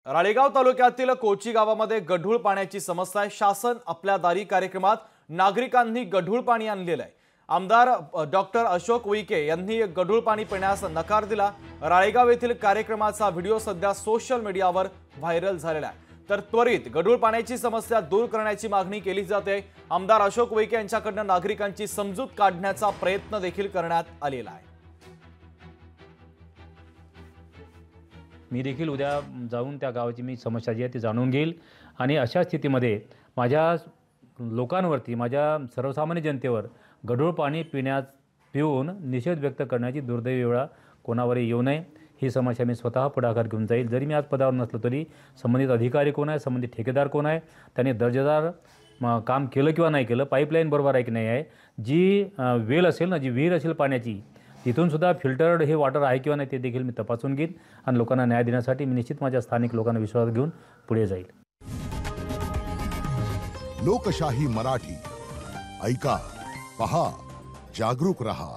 राळेगाव तालुक्यातील कोची गावामध्ये गढूळ पाण्याची समस्या आहे। शासन आपल्या दारी कार्यक्रमात नागरिकांनी गढूळ पाणी आणलेलं आहे। आमदार डॉक्टर अशोक उईके यांनी गढूळ पाणी पिण्यास नकार दिला। राळेगाव येथील कार्यक्रमाचा व्हिडिओ सध्या सोशल मीडियावर व्हायरल झालेला आहे। तर त्वरित गढूळ पाण्याची समस्या दूर करण्याची मागणी केली जाते। आमदार अशोक उईके यांच्याकडून नागरिकांची समजूत काढण्याचा प्रयत्न देखील करण्यात आलेला आहे। मी देखील उद्या जाऊन त्या गावाची मी समस्या जी आहे ती जाणून घेईल आणि अशा स्थितीमध्ये माझ्या लोकांवरती, माझ्या सर्वसामान्य जनतेवर गढूळ पाणी पिऊन निषेध व्यक्त करण्याची दुर्दैवी वेळ कोणावरही येऊ नये, ही समस्या मी स्वतः पुढाकार घेऊन जाईल। जरी मी आज पदावर नसलो तरी संबंधित अधिकारी कोण आहे, संबंधित ठेकेदार कोण आहे, त्यांनी दर्जेदार काम केलं किंवा नाही केलं, पाईपलाईन बरोबर आहे की नाही आहे, जी वेल असेल ना, जी विहीर असेल पाण्याची, तिथून सुद्धा फिल्टर्ड हे वॉटर आहे किंवा नाही ते देखील मी तपासून घेईन आणि लोकांना न्याय देण्यासाठी मी निश्चित माझ्या स्थानिक लोकांना विश्वास घेऊन पुढे जाईल। लोकशाही मराठी ऐका, पहा, जागरूक रहा।